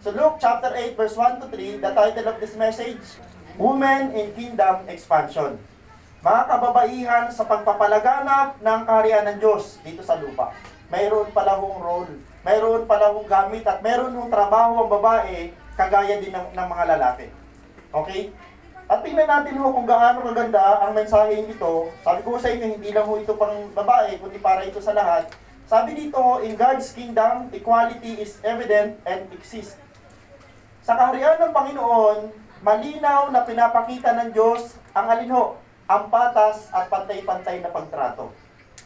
So Luke chapter 8 verse 1 to 3, the title of this message, Women in Kingdom Expansion. Mga kababaihan sa pagpapalaganap ng kaharian ng Diyos dito sa lupa. Mayroon pala hong role, mayroon pala hong gamit at mayroon hong trabaho ang babae kagaya din ng mga lalaki. Okay? At tingnan natin ho kung gaano kaganda ang mensahe ito. Sabi ko sa inyo, hindi lang ho ito pang babae, kundi para ito sa lahat. Sabi dito, in God's kingdom, equality is evident and exists. Sa kaharian ng Panginoon, malinaw na pinapakita ng Diyos ang alinho, ang patas at pantay-pantay na pagtrato.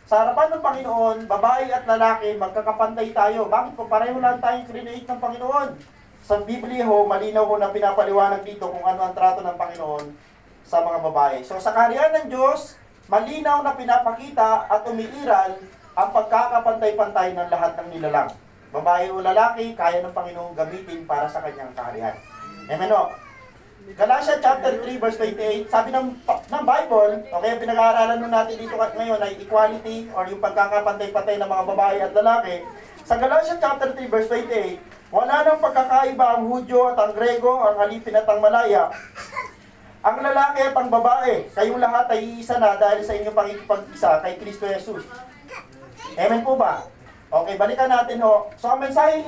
Sa harapan ng Panginoon, babae at lalaki, magkakapantay tayo. Bakit po? Pareho lang tayong create ng Panginoon. Sa Biblia ho, malinaw ho na pinapaliwanag dito kung ano ang trato ng Panginoon sa mga babae. So sa kaharian ng Diyos, malinaw na pinapakita at umiiral ang pagkakapantay-pantay ng lahat ng nilalang. Babae o lalaki, kaya ng Panginoon gamitin para sa kanyang kaharian. Amen o. Galatians chapter 3 verse 28, sabi ng Bible, okay, pinag-aaralan nun natin dito ngayon ay equality or yung pagkakapantay-pantay ng mga babae at lalaki. Sa Galatians chapter 3 verse 28, wala nang pagkakaiba ang Hudyo at ang Grego, ang Alipin at ang Malaya. Ang lalaki at ang babae, kayong lahat ay iisa na dahil sa inyong pangikipag-isa kay Kristo Jesus. Amen po ba? Okay, balikan natin ho. So ang mensahe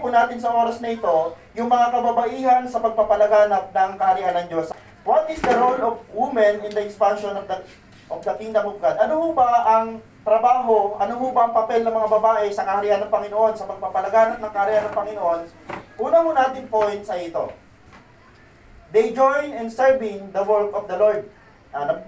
po natin sa oras na ito, yung mga kababaihan sa pagpapalaganap ng kaharian ng Diyos. What is the role of women in the expansion of the kingdom of God? Ano ho ba ang trabaho, ano ho ba ang papel ng mga babae sa kaharian ng Panginoon, sa pagpapalaganap ng kaharian ng Panginoon? Una ho natin point sa ito. They join in serving the work of the Lord.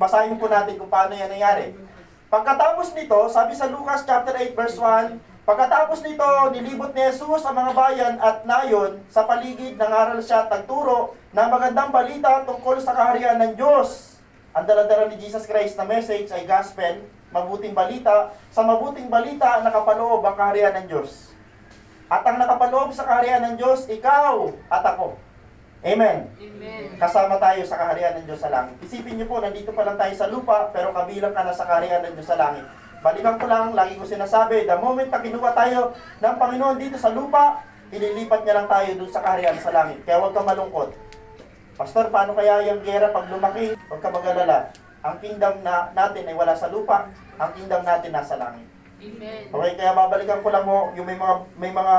Basahin po natin kung paano yan nangyari. Pagkatapos nito, sabi sa Lucas chapter 8 verse 1, pagkatapos nito, nilibot ni Jesus ang mga bayan at nayon sa paligid, nangaral siya at nagturo ng magandang balita tungkol sa kaharian ng Diyos. Ang dala-dala ni Jesus Christ na message ay gospel, mabuting balita. Sa mabuting balita, nakapaloob ang kaharian ng Diyos. At ang nakapaloob sa kaharian ng Diyos, ikaw at ako. Amen. Amen. Kasama tayo sa kaharian ng Diyos sa langit. Isipin niyo po, nandito pa lang tayo sa lupa, pero kabilang ka na sa kaharian ng Diyos sa langit. Balikan ko lang, lagi ko sinasabi, the moment na kinuha tayo ng Panginoon dito sa lupa, ililipat niya lang tayo dun sa kaharian sa langit. Kaya huwag ka malungkot. Pastor, paano kaya yung gera pag lumaki? Huwag ka mag-alala. Ang kingdom natin ay wala sa lupa, ang kingdom natin nasa langit. Amen. Okay, kaya babalikan ko lang mo, yung may mga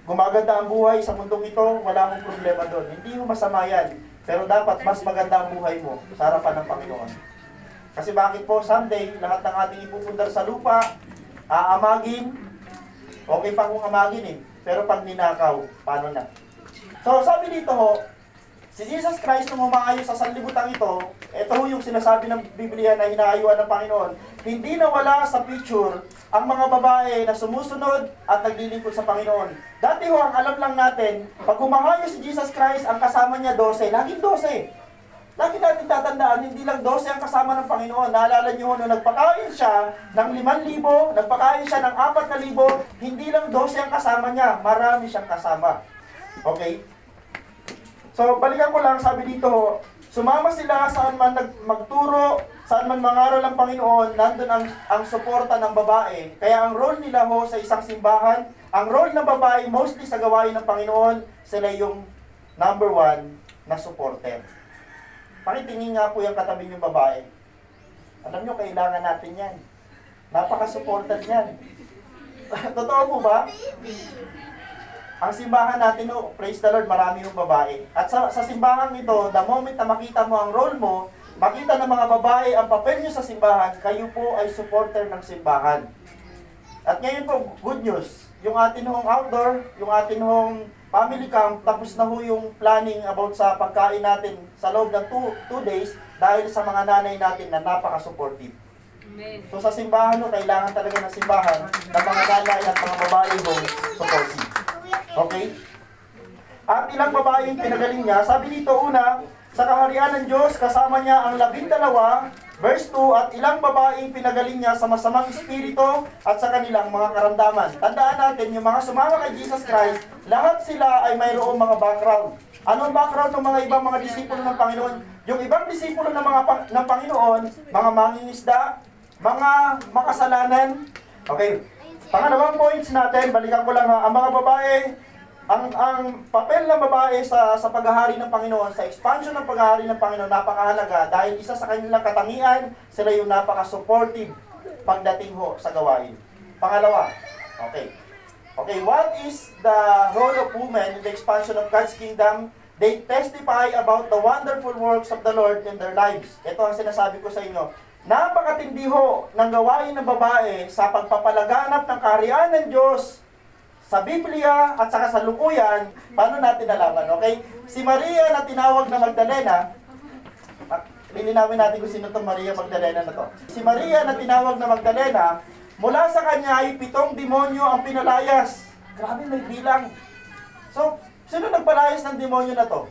gumaganda ang buhay sa mundong ito, wala akong problema doon. Hindi mo masama yan. Pero dapat mas maganda ang buhay mo sa harapan ng Panginoon. Kasi bakit po, someday, lahat ng ating ipupundar sa lupa, aamagin, okay pa kung amagin pero pag ninakaw, paano na? So sabi dito ho, si Jesus Christ nung umaayos sa sanlibutan ito yung sinasabi ng Biblia na hinaayuan ng Panginoon, hindi nawala sa picture ang mga babae na sumusunod at naglilingkod sa Panginoon. Dati ho, ang alam lang natin, pag humahayos si Jesus Christ, ang kasama niya 12, laging 12. Lagi natin tatandaan, hindi lang 12 ang kasama ng Panginoon. Naalala niyo nung nagpakain siya ng 5,000, nagpakain siya ng 4,000, hindi lang 12 ang kasama niya, marami siyang kasama. Okay? So, balikan ko lang, sabi dito, sumama sila saan man magturo, saan man mangaral ang Panginoon, nandun ang suporta ng babae. Kaya ang role nila ho sa isang simbahan, ang role ng babae mostly sa gawain ng Panginoon, sila yung number 1 na supporter. Pakitingin nga po yung katabi yung babae. Alam nyo, kailangan natin yan. Napaka-supporter yan. Totoo po ba? Ang simbahan natin, praise the Lord, marami yung babae. At sa simbahan ito, the moment na makita mo ang role mo, makita ng mga babae ang papel nyo sa simbahan, kayo po ay supporter ng simbahan. At ngayon po, good news, yung atin hong outdoor, yung atin hong family camp, tapos na ho yung planning about sa pagkain natin sa loob ng 2 days dahil sa mga nanay natin na napaka-supportive. Amen. So sa simbahan, kailangan talaga ng simbahan ng mga nanay at mga babae hong supportive. Okay? At ilang babae yung pinagaling niya. Sabi dito una, sa kaharian ng Diyos, kasama niya ang 12, verse 2, at ilang babaeng pinagaling niya sa masamang espiritu at sa kanilang mga karamdaman. Tandaan natin, yung mga sumama kay Jesus Christ, lahat sila ay mayroong mga background. Ano ang background ng mga ibang mga disipulo ng Panginoon? Yung ibang disipulo ng Panginoon, mga mangingisda, mga makasalanan. Okay. Pangalawang points natin, balikan ko lang ha, ang mga babae, ang papel ng babae sa paghahari ng Panginoon, sa expansion ng paghahari ng Panginoon, napakahalaga dahil isa sa kanilang katangian, sila yung napaka-supportive pagdating ho sa gawain. Pangalawa, okay, what is the role of women in the expansion of God's kingdom? They testify about the wonderful works of the Lord in their lives. Ito ang sinasabi ko sa inyo. Napakatindi ho ng gawain ng babae sa pagpapalaganap ng kaharian ng Diyos sa Biblia at saka sa lukuyan. Paano natin nalaman? Okay? Si Maria na tinawag na Magdalena, lilinawin natin kung sino itong Maria Magdalena na to. Si Maria na tinawag na Magdalena, mula sa kanya ay 7 demonyo ang pinalayas. Grabe, may bilang. So, sino nagpalayas ng demonyo na to?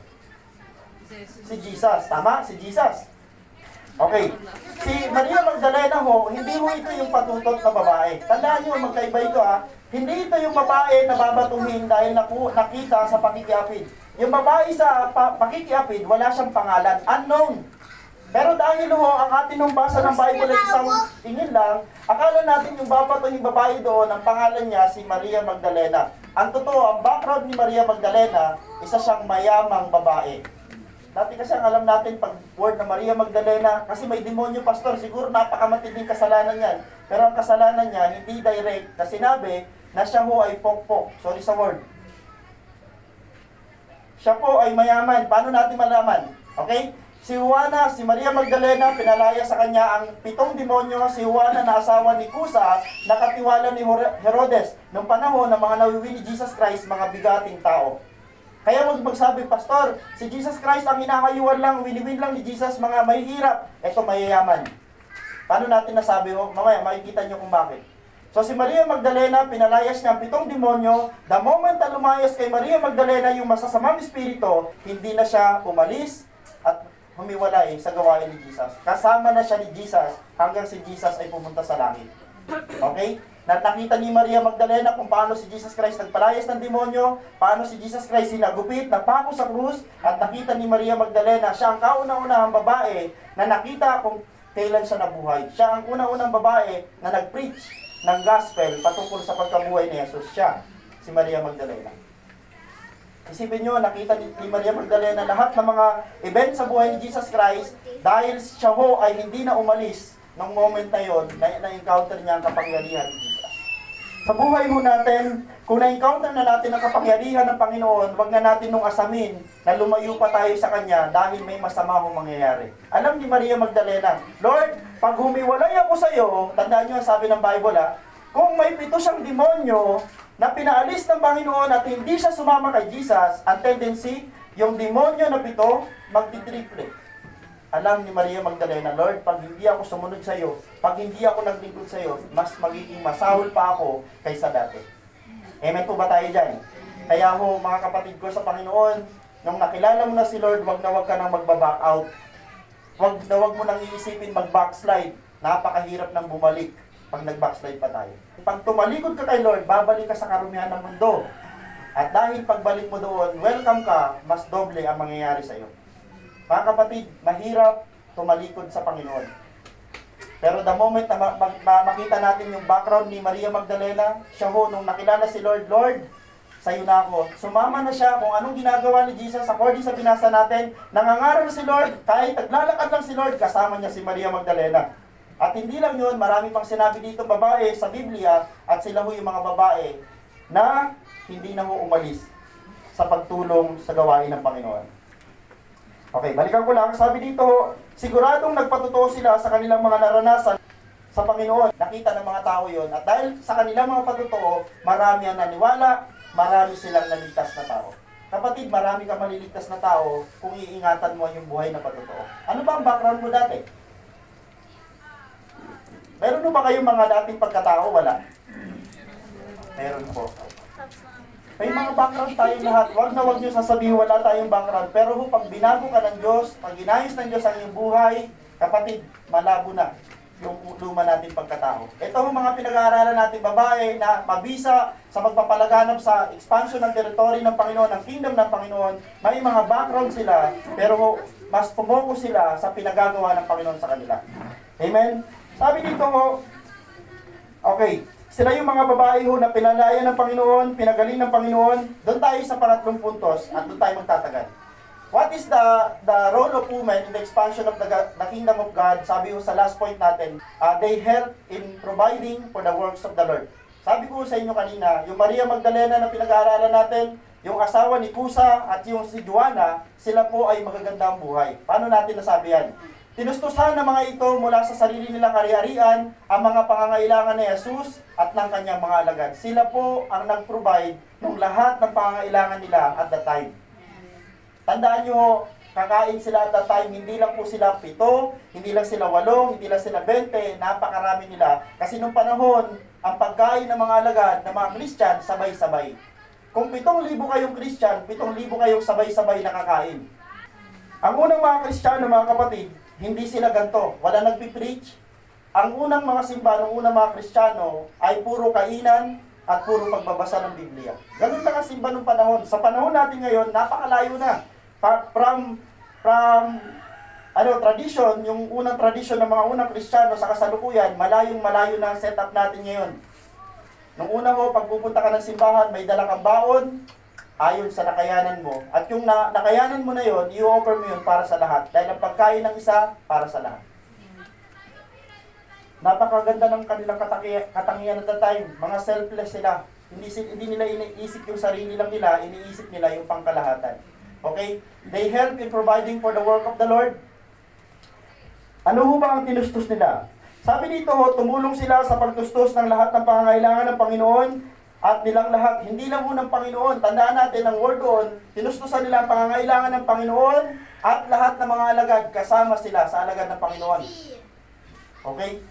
Si Jesus. Tama? Si Jesus. Okay. Si Maria Magdalena ho, hindi ho ito yung patutot na babae. Tandaan nyo, magkaiba ito ha. Hindi ito yung babae na babatuhin dahil nakita sa pakikiapid. Yung babae sa pakikiapid, wala siyang pangalan. Unknown. Pero dahil ho, ang atin nung basa ng Bible ay isang tingin lang, akala natin yung babatuhin yung babae doon, ang pangalan niya si Maria Magdalena. Ang totoo, ang background ni Maria Magdalena, isa siyang mayamang babae. Dati kasi ang alam natin pag word na Maria Magdalena, kasi may demonyo, pastor, siguro napakamatinding kasalanan yan. Pero ang kasalanan niya, hindi direct na sinabi na siya ho ay pokpok. Sorry sa word. Siya po ay mayaman. Paano natin malaman? Okay? Si Juana, si Maria Magdalena, pinalaya sa kanya ang 7 demonyo. Si Juana na asawa ni Kusa, nakatiwala ni Herodes. Noong panahon ng mga nawiwin ni Jesus Christ, mga bigating tao. Kaya magsabi, pastor, si Jesus Christ ang hinakayuan lang, winiwin lang ni Jesus, mga mahihirap. Ito, mayayaman. Paano natin nasabi ho? Mamaya, makikita nyo kung bakit. So si Maria Magdalena, pinalayas niya ang 7 demonyo. The moment na lumayas kay Maria Magdalena yung masasamang espiritu, hindi na siya umalis at humiwalay sa gawain ni Jesus. Kasama na siya ni Jesus hanggang si Jesus ay pumunta sa langit. Okay? Nakita ni Maria Magdalena kung paano si Jesus Christ nagpalayas ng demonyo, paano si Jesus Christ sinagupit, napako sa krus, at nakita ni Maria Magdalena, siya ang kauna-unahang babae na nakita kung kailan siya nabuhay. Siya ang una-unang babae na nag-preach ng gospel patungkol sa pagkabuhay ni Jesus. Siya, si Maria Magdalena. Isipin nyo, nakita ni Maria Magdalena lahat ng mga event sa buhay ni Jesus Christ dahil siya ho ay hindi na umalis nung moment na yon na-encounter niya ang kapangyarihan ni Jesus. Sa buhay mo natin, kung na-encounter na natin ang kapangyarihan ng Panginoon, wag na natin nung asamin na lumayo pa tayo sa Kanya dahil may masama hong mangyayari. Alam ni Maria Magdalena, Lord, pag humiwalay ako sa iyo, tandaan nyo ang sabi ng Bible kung may 7 siyang demonyo na pinaalis ng Panginoon at hindi siya sumama kay Jesus, ang tendency, yung demonyo na 7, magti-triple. Alam ni Maria Magdalena, Lord, pag hindi ako sumunod sa iyo, pag hindi ako naglingkod sa iyo, mas magiging masahol pa ako kaysa dati. Amen po ba tayo dyan? Kaya ho, mga kapatid ko sa Panginoon, nung nakilala mo na si Lord, wag ka nang magbaback out. Wag mo nang iisipin mag-backslide. Napakahirap nang bumalik pag nag-backslide pa tayo. Pag tumalikod ka kay Lord, babalik ka sa karumihan ng mundo. At dahil pagbalik mo doon, welcome ka, mas doble ang mangyayari sa iyo. Mga kapatid, mahirap tumalikod sa Panginoon. Pero the moment na makita natin yung background ni Maria Magdalena, siya ho, nung nakilala si Lord, Lord, sa'yo na ako. Sumama na siya kung anong ginagawa ni Jesus, according sa binasa natin, nangangaral si Lord, kahit naglalakad lang si Lord, kasama niya si Maria Magdalena. At hindi lang yun, marami pang sinabi dito babae sa Biblia, at sila ho yung mga babae na hindi na ho umalis sa pagtulong sa gawain ng Panginoon. Okay, balikan ko lang. Sabi dito, siguradong nagpatotoo sila sa kanilang mga naranasan sa Panginoon. Nakita ng mga tao yon. At dahil sa kanilang mga patotoo, marami ang naniwala, marami silang naligtas na tao. Kapatid, marami kang maliligtas na tao kung iingatan mo yung buhay na patotoo. Ano ba ang background mo dati? Meron ba kayong mga dating pagkatao? Wala. Meron po. May mga background tayong lahat. Wag nyo sasabihin wala tayong background. Pero pag binago ka ng Diyos, pag inayos ng Diyos ang iyong buhay, kapatid, malabo na yung luma natin pagkatao. Ito ang mga pinag-aaralan natin babae na mabisa sa magpapalaganap sa expansion ng territory ng Panginoon, ng kingdom ng Panginoon. May mga background sila, pero mas pumoko sila sa pinagagawa ng Panginoon sa kanila. Amen? Sabi dito okay, Sila yung mga babae ho na pinalaya ng Panginoon, pinagaling ng Panginoon. Doon tayo sa pangatlong puntos at doon tayo magtatagal. What is the role of women in the expansion of the kingdom of God? Sabi ko sa last point natin, they help in providing for the works of the Lord. Sabi ko sa inyo kanina, yung Maria Magdalena na pinag-aaralan natin, yung asawa ni Kusa at yung si Juana, sila po ay magagandang buhay. Paano natin nasabi yan? Tinustusan ng mga ito mula sa sarili nilang ari-arian ang mga pangangailangan ni Jesus at ng kanyang mga alagad. Sila po ang nag-provide ng lahat ng pangangailangan nila at that time. Tandaan nyo, kakain sila at that time, hindi lang po sila 7, hindi lang sila 8, hindi lang sila 20, napakarami nila. Kasi nung panahon, ang pagkain ng mga alagad, ng mga Christian, sabay-sabay. Kung 7,000 kayong Christian, 7,000 kayong sabay-sabay nakakain. Ang unang mga Kristiyano, mga kapatid, hindi sila ganito. Wala nagpipreach. Ang unang mga simba, ng unang mga Kristiyano, ay puro kainan at puro pagbabasa ng Biblia. Ganun lang ang simba nung panahon. Sa panahon natin ngayon, napakalayo na. From tradition, yung unang tradition ng mga unang Kristiyano sa kasalukuyan, malayong-malayo na ang setup natin ngayon. Nung una ho, pag pupunta ka ng simbahan, may dala kang baon, ayon sa nakayanan mo. At yung nakayanan mo na yon, i-offer mo yun para sa lahat. Dahil ang pagkain ng isa, para sa lahat. Napakaganda ng kanilang katangian at the time. Mga selfless sila. Hindi nila iniisip yung sarili lang nila, iniisip nila yung pangkalahatan. Okay? They help in providing for the work of the Lord. Ano ho ba ang tinustos nila? Sabi dito, tumulong sila sa pagtustos ng lahat ng pangangailangan ng Panginoon at nilang lahat, hindi lang unang Panginoon. Tandaan natin ang word doon, tinustusan nila ang pangangailangan ng Panginoon at lahat ng mga alagad, kasama sila sa alagad ng Panginoon. Okay?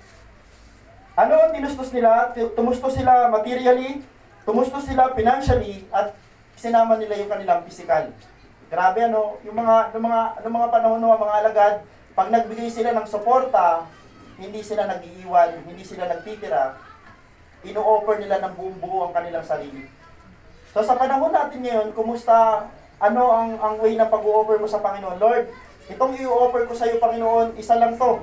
Ano ang tinustos nila? Tumustos sila materially, tumustos sila financially, at sinama nila yung kanilang physical. Grabe ano, yung mga panahon ng mga alagad, pag nagbigay sila ng suporta, hindi sila nag-iiwan, hindi sila nagtitira, ino-offer nila ng buong buo ang kanilang sarili. So sa panahon natin ngayon, kumusta, ano ang way na pag-o-offer mo sa Panginoon? Lord, itong i-offer ko sa iyo, Panginoon, isa lang to.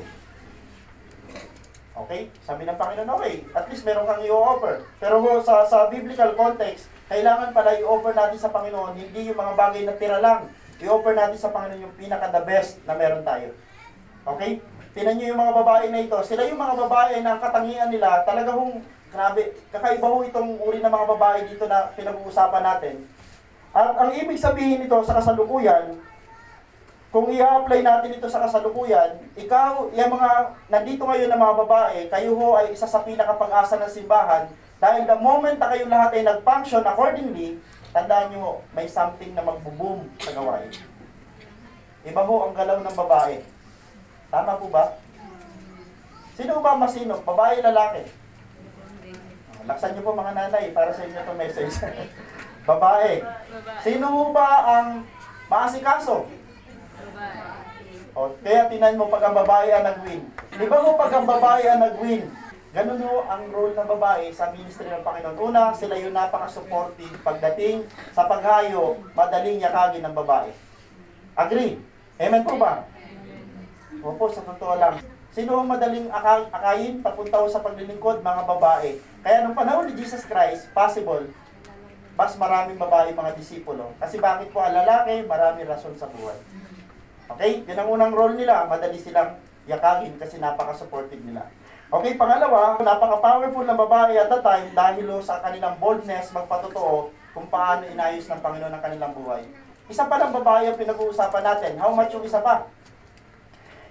Okay? Sabi ng Panginoon, okay, at least meron kang i-offer. Pero sa biblical context, kailangan pala i-offer natin sa Panginoon, hindi yung mga bagay na tira lang. I-offer natin sa Panginoon yung pinaka-the best na meron tayo. Okay? Tinan nyo yung mga babae na ito. Sila yung mga babae na ang katangian nila, talaga hong, grabe, kakaiba ho itong uri ng mga babae dito na pinag-uusapan natin. At ang ibig sabihin nito sa kasalukuyan, kung i-apply natin ito sa kasalukuyan, ikaw, yung mga nandito ngayon na mga babae, kayo ho ay isa sa pinakapag-asa ng simbahan, dahil the moment na kayong lahat ay nag-function accordingly, tandaan nyo, may something na magbo-boom sa gawain. Iba ho ang galaw ng babae. Tama po ba? Sino ba masino? Babae, lalaki? Laksan nyo po mga nanay para sa inyo itong message. Babae. Sino ba ang maasikaso? O, kaya tinan mo pag ang babae ang nag-win. Di ba mo pag ang babae ang nag-win? Ganun ho ang role ng babae sa ministry ng Panginoon. Una, sila yung napaka-supportive pagdating sa paghayo, madaling yakagin ng babae. Agree? Amen po ba? Opo, sa totoo lang. Sino ang madaling akayin papunta sa paglilingkod? Mga babae. Kaya nung panahon ni Jesus Christ, possible, mas maraming babae mga disipulo. Kasi bakit po ang lalaki, maraming rason sa buhay. Okay? Yan ang unang role nila. Madali silang yakagin kasi napaka-supportive nila. Okay, pangalawa, napaka-powerful ng babae at that time dahil sa kanilang boldness magpatotoo kung paano inayos ng Panginoon ang kanilang buhay. Isa pa lang babae ang pinag-uusapan natin. How much yung isa pa?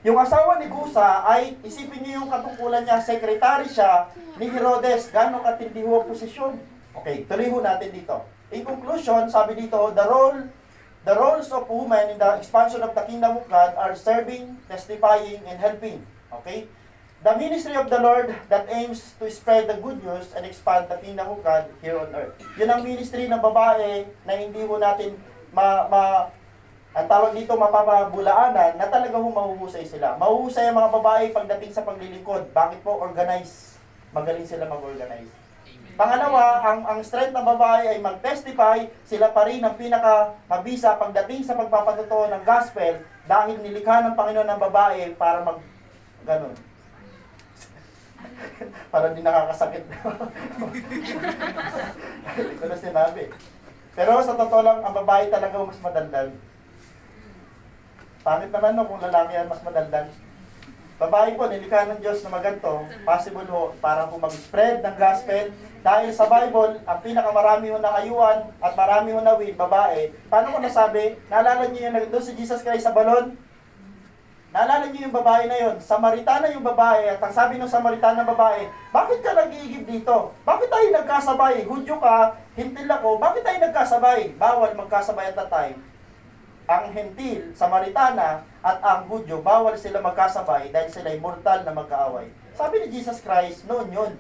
Yung asawa ni Kusa ay, isipin niyo yung katungkulan niya, sekretary siya ni Herodes. Gano'ng katindi ho ang posisyon? Okay, tuloy ho natin dito. In conclusion, sabi dito, the roles of women in the expansion of the kingdom of God are serving, testifying, and helping. Okay? The ministry of the Lord that aims to spread the good news and expand the kingdom of God here on earth. Yun ang ministry ng babae na hindi ho natin ang tawag dito mapapabulaanan na talagang mahuhusay sila. Mahuhusay ang mga babae pagdating sa paglilingkod. Bakit po? Organize. Magaling sila mag-organize. Pangalawa, ang strength ng babae ay mag-testify. Sila pa rin ang pinaka-mabisa pagdating sa pagpapatotoo ng gospel dahil nilikha ng Panginoon ng babae para ganun. Para di nakakasakit. Hindi ko na sinabi. Pero sa totoo lang, ang babae talaga mas madaldal. Pangit naman no, kung lalaki yan mas madaldal. Babae po, nilikha ng Diyos na maganto, possible ho, para po mag-spread ng gospel. Dahil sa Bible, ang pinakamarami ho na ayuan at marami ho na win, babae. Paano ko nasabi? Naalala niyo yung doon si Jesus Christ sa balon? Naalala niyo yung babae na yon? Samaritana yung babae, at ang sabi ng Samaritana babae, bakit ka nag-iigib dito? Bakit tayo nagkasabay? Hudyo ka, hintil ako, bakit tayo nagkasabay? Bawal magkasabay at that time. Ang hentil, Samaritana, at ang Hudyo, bawal sila magkasabay dahil sila'y mortal na magkaaway. Sabi ni Jesus Christ, noon yun.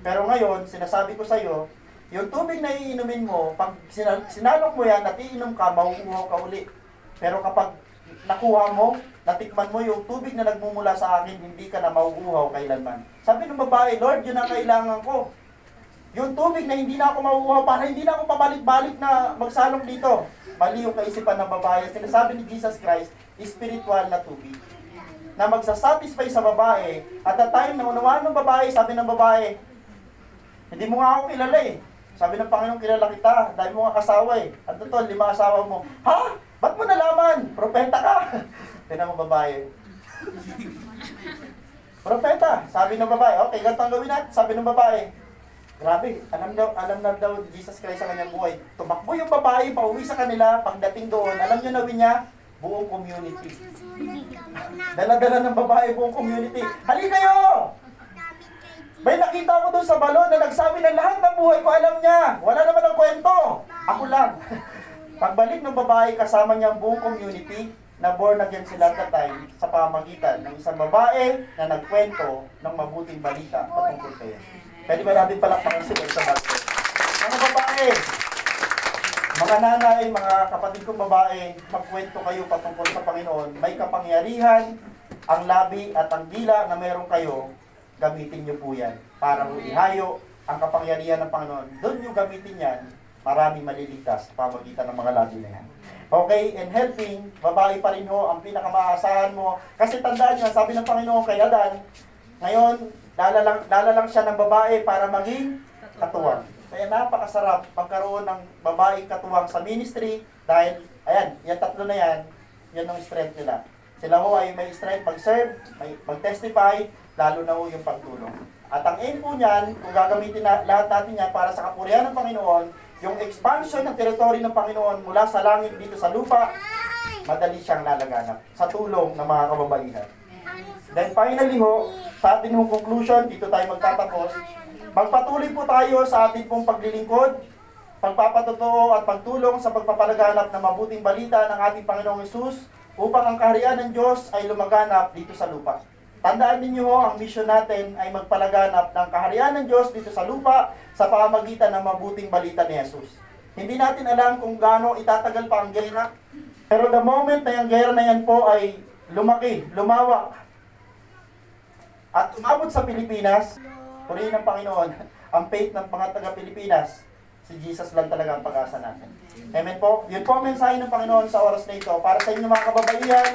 Pero ngayon, sinasabi ko sa iyo, yung tubig na iinumin mo, pag sinalok mo yan at iinom ka, mauuhaw ka uli. Pero kapag nakuha mo, natikman mo yung tubig na nagmumula sa akin, hindi ka na mauuhaw kailanman. Sabi ng babae, Lord, yun ang kailangan ko. Yung tubig na hindi na ako mauuhaw para hindi na ako pabalik-balik na magsalong dito. Mali yung kaisipan ng babae. Sinasabi ni Jesus Christ, spiritual na tubig. Na magsasatisfy sa babae. At the time na unawaan ng babae, sabi ng babae, hindi mo nga ako kilala eh. Sabi ng Panginoon, kilala kita. Dahil mo nga kasawa eh. At ito, 5 asawa mo. Ha? Ba't mo nalaman? Propeta ka. Tinan mo babae. Propeta. Sabi ng babae, okay, ganito ang gawin natin. Sabi ng babae, grabe, alam na daw Jesus Christ sa kanyang buhay. Tumakbo yung babae, pauwi sa kanila, pagdating doon, alam nyo nawin niya, buong community. Dala-dala ng babae, buong community. Halika kayo! May nakita ko doon sa balon na nagsabi na lahat ng buhay ko alam niya. Wala naman ang kwento. Ako lang. Pagbalik ng babae, kasama niya ang buong community, na born again sila at that time sa pamagitan ng isang babae na nagkwento ng mabuting balita patungkol kay Jesus. Pwede ba natin palakpakan sila sa bago? Mga babae, mga nanay, mga kapatid kong babae, magkwento kayo patungkol sa Panginoon. May kapangyarihan, ang labi at ang dila na meron kayo, gamitin nyo po yan para ihayo ang kapangyarihan ng Panginoon. Doon nyo gamitin yan, maraming maliligtas sa pamagitan ng mga labi na yan. Okay, and helping, babae pa rin ho, ang pinakamaasahan mo. Kasi tandaan nyo, sabi ng Panginoon kay Adan, ngayon, dala lang siya ng babae para maging katuwang. Kaya napakasarap pagkaroon ng babaeng katuwang sa ministry dahil, ayan, yung tatlo na yan, yan ang strength nila. Sila ho ay may strength mag-serve, may mag-testify, lalo na ho yung pagtulong. At ang aim po niyan, kung gagamitin na lahat natin yan para sa kapurihan ng Panginoon, yung expansion ng teritoryo ng Panginoon mula sa langit dito sa lupa, madali siyang lalaganap sa tulong ng mga kababaihan. Then finally ho, sa ating hong conclusion, dito tayo magtatapos, magpatuloy po tayo sa ating pong paglilingkod, pagpapatotoo at pagtulong sa pagpapalaganap ng mabuting balita ng ating Panginoong Hesus upang ang kaharian ng Diyos ay lumaganap dito sa lupa. Tandaan ninyo ho, ang mission natin ay magpalaganap ng kaharian ng Diyos dito sa lupa sa pamamagitan ng mabuting balita ni Jesus. Hindi natin alam kung gaano itatagal pa ang gera, pero the moment na yung gera na yan po ay lumaki, lumawak, at umabot sa Pilipinas, purihin ng Panginoon, ang faith ng mga taga-Pilipinas, si Jesus lang talaga ang pag-asa natin. Amen po? Yun po ang mensahe ng Panginoon sa oras na ito. Para sa inyo mga kababaihan,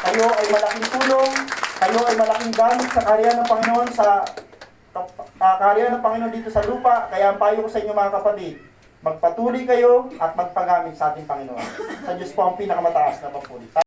kayo ay malaking tulong, kayo ay malaking gamit sa kaharian ng Panginoon kaharian ng Panginoon dito sa lupa. Kaya ang payo ko sa inyo mga kapatid, magpatuloy kayo at magpagamit sa ating Panginoon. Sa Diyos po ang pinakamataas na papuri.